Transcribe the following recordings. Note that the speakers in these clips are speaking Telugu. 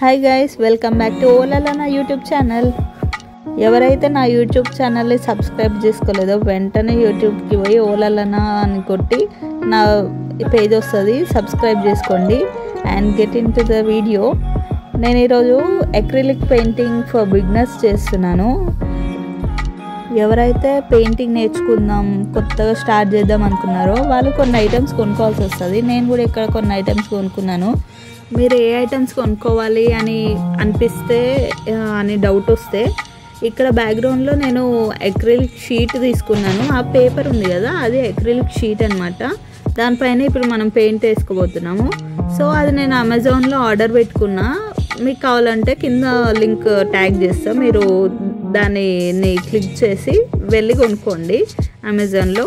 Hi guys, welcome back to oh la la నా యూట్యూబ్ ఛానల్. ఎవరైతే నా యూట్యూబ్ ఛానల్ని సబ్స్క్రైబ్ చేసుకోలేదో వెంటనే యూట్యూబ్కి పోయి ఓలాలా అని కొట్టి నా పేజ్ వస్తుంది, సబ్స్క్రైబ్ చేసుకోండి and get in to the video. నేను ఈరోజు అక్రిలిక్ పెయింటింగ్ ఫర్ బిగినర్స్ చేస్తున్నాను. ఎవరైతే పెయింటింగ్ నేర్చుకుందాం, కొత్తగా స్టార్ట్ చేద్దాం అనుకున్నారో వాళ్ళు కొన్ని ఐటమ్స్ కొనుక్కోవాల్సి వస్తుంది. నేను కూడా ఇక్కడ కొన్ని ఐటమ్స్ కొనుక్కున్నాను. మీరు ఏ ఐటమ్స్ కొనుక్కోవాలి అని అనిపిస్తే అని డౌట్ వస్తే ఇక్కడ బ్యాక్గ్రౌండ్లో నేను అక్రిలిక్ షీట్ తీసుకున్నాను. ఆ పేపర్ ఉంది కదా, అది అక్రిలిక్ షీట్ అనమాట. దానిపైన ఇప్పుడు మనం పెయింట్ వేసుకోబోతున్నాము. సో అది నేను అమెజాన్లో ఆర్డర్ పెట్టుకున్నా. మీకు కావాలంటే కింద లింక్ ట్యాగ్ చేస్తా, మీరు దాన్ని క్లిక్ చేసి వెళ్ళి కొనుక్కోండి అమెజాన్లో.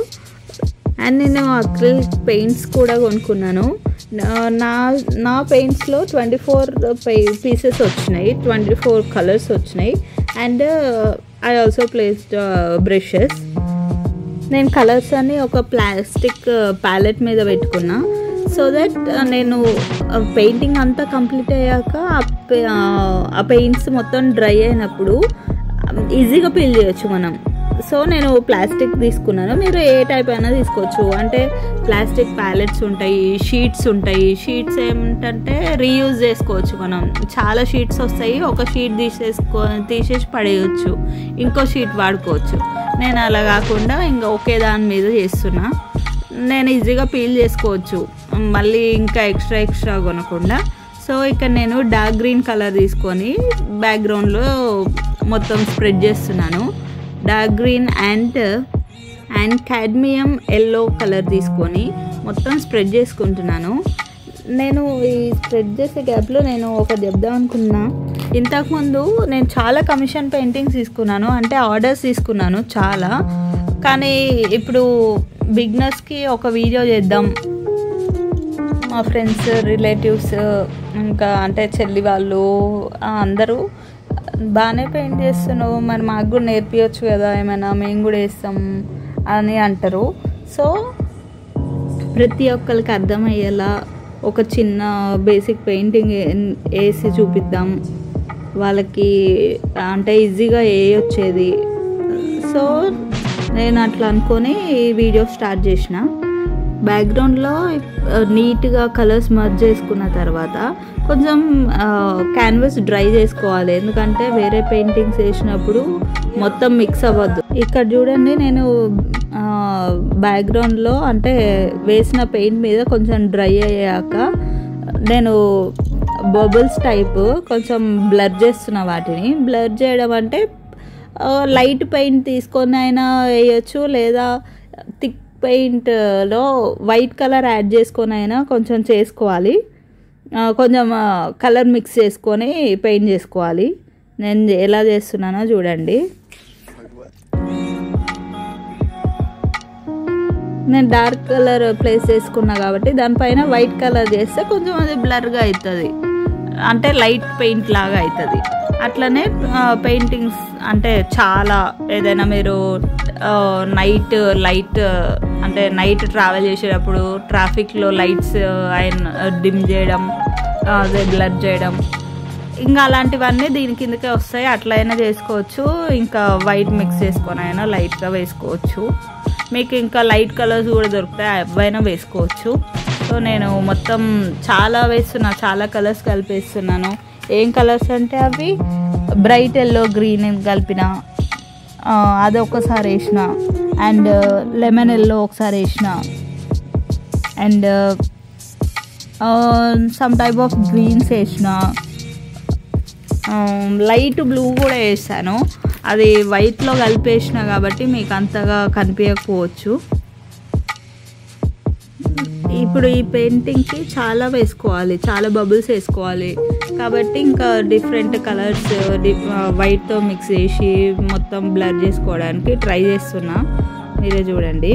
అండ్ నేను అక్రిలిక్ పెయింట్స్ కూడా కొనుక్కున్నాను. నా పెయింట్స్లో 24 పీసెస్ వచ్చినాయి, 24 కలర్స్ వచ్చినాయి. And I also placed brushes. నేను కలర్స్ అన్ని ఒక ప్లాస్టిక్ ప్యాలెట్ మీద పెట్టుకున్నా. సో దట్ నేను పెయింటింగ్ అంతా కంప్లీట్ అయ్యాక ఆ పెయింట్స్ మొత్తం డ్రై అయినప్పుడు ఈజీగా పీల్ చేయొచ్చు మనం. సో నేను ప్లాస్టిక్ తీసుకున్నాను. మీరు ఏ టైప్ అయినా తీసుకోవచ్చు. అంటే ప్లాస్టిక్ ప్యాలెట్స్ ఉంటాయి, షీట్స్ ఉంటాయి. షీట్స్ ఏమిటంటే రీయూజ్ చేసుకోవచ్చు మనం. చాలా షీట్స్ వస్తాయి, ఒక షీట్ తీసేసి పడేయచ్చు, ఇంకో షీట్ వాడుకోవచ్చు. నేను అలా కాకుండా ఇంకా ఒకే దాని మీద చేస్తున్నా. నేను ఈజీగా పీల్ చేసుకోవచ్చు, మళ్ళీ ఇంకా ఎక్స్ట్రా కొనకుండా. సో ఇక్కడ నేను డార్క్ గ్రీన్ కలర్ తీసుకొని బ్యాక్గ్రౌండ్లో మొత్తం స్ప్రెడ్ చేస్తున్నాను. Dark green and cadmium yellow colour తీసుకొని మొత్తం స్ప్రెడ్ చేసుకుంటున్నాను. నేను ఈ స్ప్రెడ్ చేసే గ్యాప్లో నేను ఒకటి చెప్దాం అనుకున్నా. ఇంతకుముందు నేను చాలా కమిషన్ పెయింటింగ్స్ తీసుకున్నాను, అంటే ఆర్డర్స్ తీసుకున్నాను చాలా. కానీ ఇప్పుడు బిగినర్స్కి ఒక వీడియో చేద్దాం, మా ఫ్రెండ్స్, రిలేటివ్స్, ఇంకా అంటే చెల్లి వాళ్ళు అందరూ బాగానే పెయింట్ చేస్తున్నావు, మరి మాకు కూడా నేర్పించవచ్చు కదా, ఏమైనా మేము కూడా వేస్తాం అని అంటారు. సో ప్రతి ఒక్కరికి అర్థమయ్యేలా ఒక చిన్న బేసిక్ పెయింటింగ్ వేసి చూపిద్దాం వాళ్ళకి, అంటే ఈజీగా వేయొచ్చేది. సో నేను అట్లా అనుకొని ఈ వీడియో స్టార్ట్ చేసిన. బ్యాక్గ్రౌండ్లో నీట్గా కలర్స్ మర్జ్ చేసుకున్న తర్వాత కొంచెం క్యాన్వాస్ డ్రై చేసుకోవాలి, ఎందుకంటే వేరే పెయింటింగ్స్ వేసినప్పుడు మొత్తం మిక్స్ అవ్వద్దు. ఇక్కడ చూడండి, నేను బ్యాక్గ్రౌండ్లో అంటే వేసిన పెయింట్ మీద కొంచెం డ్రై అయ్యాక నేను బబుల్స్ టైప్ కొంచెం బ్లర్ చేస్తున్నా. వాటిని బ్లర్ చేయడం అంటే లైట్ పెయింట్ తీసుకొని అయినా వేయచ్చు, లేదా థిక్ పెయింట్లో వైట్ కలర్ యాడ్ చేసుకొని అయినా కొంచెం చేసుకోవాలి. కొంచెం కలర్ మిక్స్ చేసుకొని పెయింట్ చేసుకోవాలి. నేను ఎలా చేస్తున్నానో చూడండి. నేను డార్క్ కలర్ ప్లేస్ చేసుకున్నా కాబట్టి దానిపైన వైట్ కలర్ చేస్తే కొంచెం అది బ్లర్గా అవుతుంది, అంటే లైట్ పెయింట్ లాగా అవుతుంది. అట్లనే పెయింటింగ్స్ అంటే చాలా, ఏదైనా మీరు నైట్ ట్రావెల్ చేసేటప్పుడు ట్రాఫిక్లో లైట్స్ డిమ్ చేయడం, అదే బ్లర్ చేయడం, ఇంకా అలాంటివన్నీ దీని కిందకే వస్తాయి. అట్లయినా చేసుకోవచ్చు, ఇంకా వైట్ మిక్స్ చేసుకొని అయినా లైట్గా వేసుకోవచ్చు. మీకు ఇంకా లైట్ కలర్స్ కూడా దొరుకుతాయి, అవైనా వేసుకోవచ్చు. సో నేను మొత్తం చాలా వేస్తున్నా, చాలా కలర్స్ కలిపేస్తున్నాను. ఏం కలర్స్ అంటే అవి బ్రైట్ ఎల్లో గ్రీన్ కలిపిన, అది ఒకసారి వేసిన, అండ్ లెమన్ ఎల్లో ఒకసారి వేసిన, and some type of greens వేసిన, లైట్ బ్లూ కూడా వేసాను. అది వైట్లో కలిపేసిన కాబట్టి మీకు అంతగా కనిపించకపోవచ్చు. ఇప్పుడు ఈ పెయింటింగ్కి చాలా వేసుకోవాలి, చాలా బబుల్స్ వేసుకోవాలి కాబట్టి ఇంకా డిఫరెంట్ కలర్స్ వైట్తో మిక్స్ చేసి మొత్తం బ్లర్ చేసుకోవడానికి ట్రై చేస్తున్నా. మీరే చూడండి,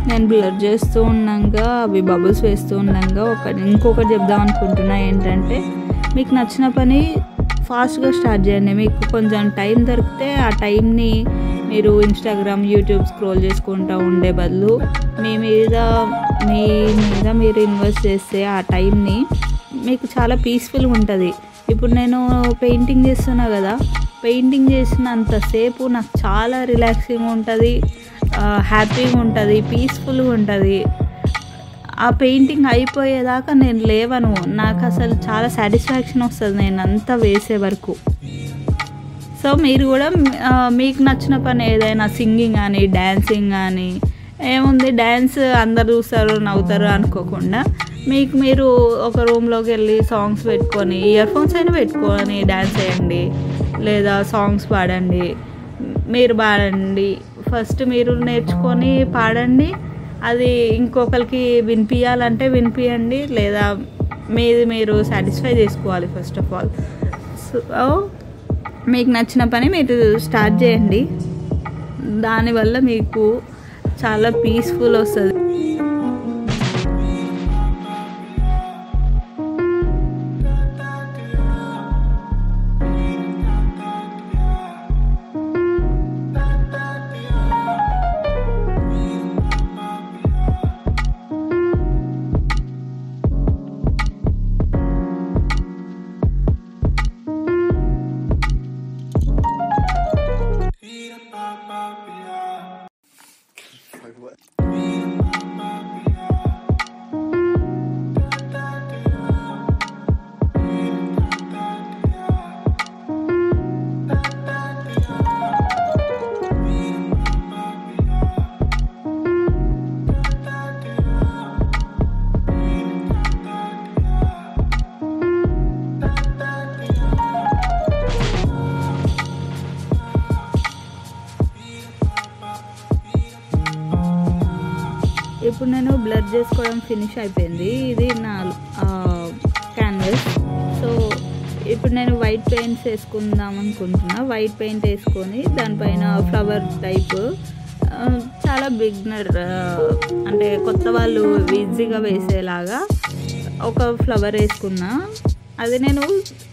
నేను బ్లర్ చేస్తూ ఉన్నాగా అవి బబుల్స్ వేస్తూ ఉన్నాగా ఇంకొకటి చెప్దాం అనుకుంటున్నా. ఏంటంటే మీకు నచ్చిన పని ఫాస్ట్గా స్టార్ట్ చేయండి. మీకు కొంచెం టైం దొరికితే ఆ టైంని మీరు ఇన్స్టాగ్రామ్, యూట్యూబ్ స్క్రోల్ చేసుకుంటూ ఉండే బదులు మీ మీద మీరు ఇన్వెస్ట్ చేస్తే ఆ టైంని మీకు చాలా పీస్ఫుల్గా ఉంటుంది. ఇప్పుడు నేను పెయింటింగ్ చేస్తున్నా కదా, పెయింటింగ్ చేసినంతసేపు నాకు చాలా రిలాక్సింగ్ ఉంటుంది, హ్యాపీగా ఉంటుంది, పీస్ఫుల్గా ఉంటుంది. ఆ పెయింటింగ్ అయిపోయేదాకా నేను లేవను, నాకు అసలు చాలా సాటిస్ఫాక్షన్ వస్తుంది నేను అంతా వేసే వరకు. సో మీరు కూడా మీకు నచ్చిన పని ఏదైనా, సింగింగ్ కానీ డ్యాన్సింగ్ కానీ, ఏముంది డ్యాన్స్ అందరు చూస్తారు నవ్వుతారు అనుకోకుండా మీకు మీరు ఒక రూమ్లోకి వెళ్ళి సాంగ్స్ పెట్టుకొని, ఇయర్ ఫోన్స్ అయినా పెట్టుకొని డ్యాన్స్ చేయండి, లేదా సాంగ్స్ పాడండి. మీరు పాడండి, ఫస్ట్ మీరు నేర్చుకొని పాడండి, అది ఇంకొకరికి వినిపించాలంటే వినిపించండి, లేదా మీది మీరు సాటిస్ఫై చేసుకోవాలి ఫస్ట్ ఆఫ్ ఆల్. సో మీకు నచ్చిన పని మీరు స్టార్ట్ చేయండి, దానివల్ల మీకు చాలా పీస్ఫుల్ వస్తుంది. ఇప్పుడు నేను బ్లర్ చేసుకోవడం ఫినిష్ అయిపోయింది. ఇది నా క్యాన్వస్. సో ఇప్పుడు నేను వైట్ పెయింట్స్ వేసుకుందాం అనుకుంటున్నా. వైట్ పెయింట్ వేసుకొని దానిపైన ఫ్లవర్ టైప్, చాలా బిగినర్ అంటే కొత్త వాళ్ళు ఈజీగా వేసేలాగా ఒక ఫ్లవర్ వేసుకున్నా. అది నేను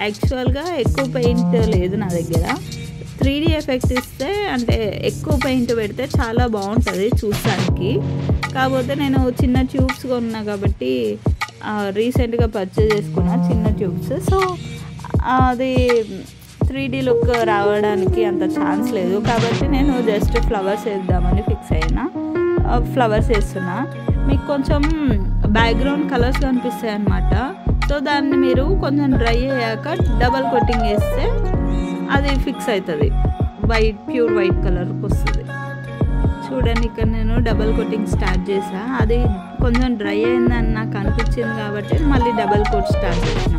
యాక్చువల్గా ఎక్కువ పెయింట్ లేదు నా దగ్గర. 3D ఎఫెక్ట్ ఇస్తే అంటే ఎక్కువ పెయింట్ పెడితే చాలా బాగుంటుంది చూడటానికి. కాకపోతే నేను చిన్న ట్యూబ్స్ కొన్నా కాబట్టి రీసెంట్గా పర్చేజ్ చేసుకున్నా చిన్న ట్యూబ్స్. సో అది 3D లుక్ రావడానికి అంత ఛాన్స్ లేదు కాబట్టి నేను జస్ట్ ఫ్లవర్స్ వేద్దామని ఫిక్స్ అయినా. ఫ్లవర్స్ వేస్తున్నా. మీకు కొంచెం బ్యాక్గ్రౌండ్ కలర్స్ కనిపిస్తాయి అన్నమాట. సో దాన్ని మీరు కొంచెం డ్రై అయ్యాక డబల్ కోటింగ్ వేస్తే అది ఫిక్స్ అవుతుంది, వైట్ ప్యూర్ వైట్ కలర్కి వస్తుంది. చూడండి, ఇక్కడ నేను డబల్ కోటింగ్ స్టార్ట్ చేసా. అది కొంచెం డ్రై అయిందని నాకు అనిపించింది కాబట్టి మళ్ళీ డబల్ కోట్ స్టార్ట్ చేసిన.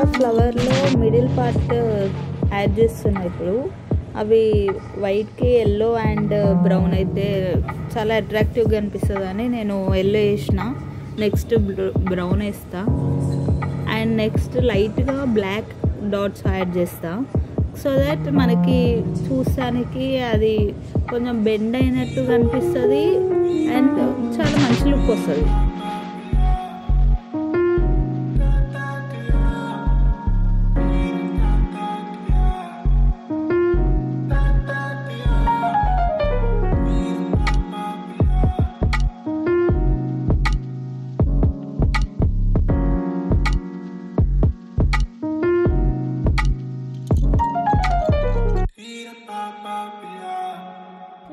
కూడా ఫ్లవర్లో మిడిల్ పార్ట్ యాడ్ చేస్తున్నా. ఇప్పుడు అవి వైట్కి ఎల్లో అండ్ బ్రౌన్ అయితే చాలా అట్రాక్టివ్గా అనిపిస్తుంది అని నేను ఎల్లో వేసిన. నెక్స్ట్ బ్రౌన్ వేస్తా అండ్ నెక్స్ట్ లైట్గా బ్లాక్ డాట్స్ యాడ్ చేస్తా. సో దట్ మనకి చూస్తానికి అది కొంచెం బెండ్ అయినట్టు కనిపిస్తుంది అండ్ చాలా మంచి లుక్ వస్తుంది.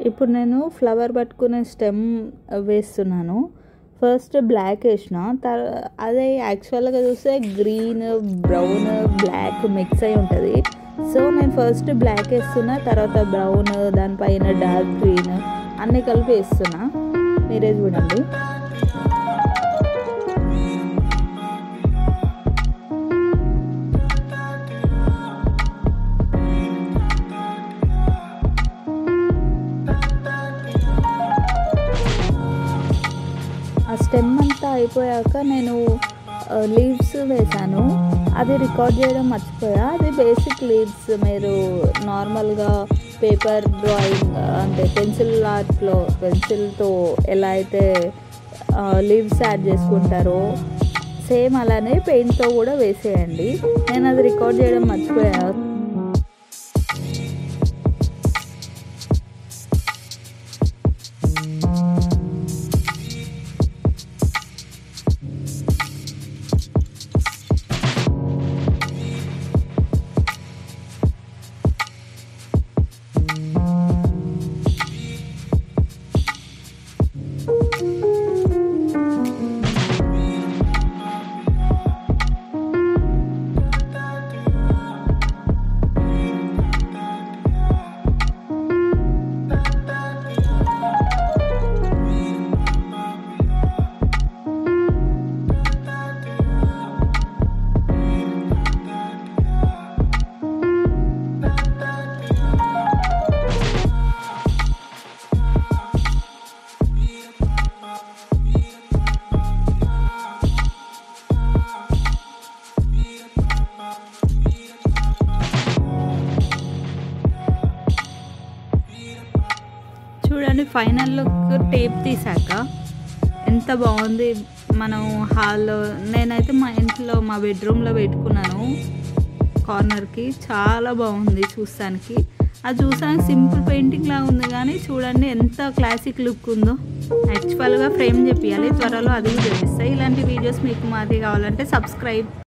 ఇప్పుడు నేను ఫ్లవర్ పట్టుకునే స్టెమ్ వేస్తున్నాను. ఫస్ట్ బ్లాక్ వేసిన, అదే యాక్చువల్గా చూస్తే గ్రీన్ బ్రౌన్ బ్లాక్ మిక్స్ అయి ఉంటుంది. సో నేను ఫస్ట్ బ్లాక్ వేస్తున్నా, తర్వాత బ్రౌన్, దానిపైన డార్క్ గ్రీన్ అన్నీ కలిపి వేస్తున్నా. మీరే చూడండి. ఆ స్టెమ్ అంతా అయిపోయాక నేను లీవ్స్ వేసాను. అది రికార్డ్ చేయడం మర్చిపోయా. అది బేసిక్ లీవ్స్. మీరు నార్మల్గా పేపర్ డ్రాయింగ్ అంటే పెన్సిల్ ఆర్ట్లో పెన్సిల్తో ఎలా అయితే లీవ్స్ యాడ్ చేసుకుంటారో సేమ్ అలానే పెయింట్తో కూడా వేసేయండి. నేను అది రికార్డ్ చేయడం మర్చిపోయా. చూడండి, ఫైనల్ లుక్ టేప్ తీసాక ఎంత బాగుంది. మనం హాల్లో, నేనైతే మా ఇంట్లో మా బెడ్రూమ్లో పెట్టుకున్నాను కార్నర్కి. చాలా బాగుంది చూస్తానికి. అది చూసానికి సింపుల్ పెయింటింగ్ లాగా ఉంది, కానీ చూడండి ఎంత క్లాసిక్ లుక్ ఉందో. యాక్చువల్గా ఫ్రేమ్ చేపియాలి, త్వరలో అది కూడా చేపిస్తాయి. ఇలాంటి వీడియోస్ మీకు మాది కావాలంటే సబ్స్క్రైబ్.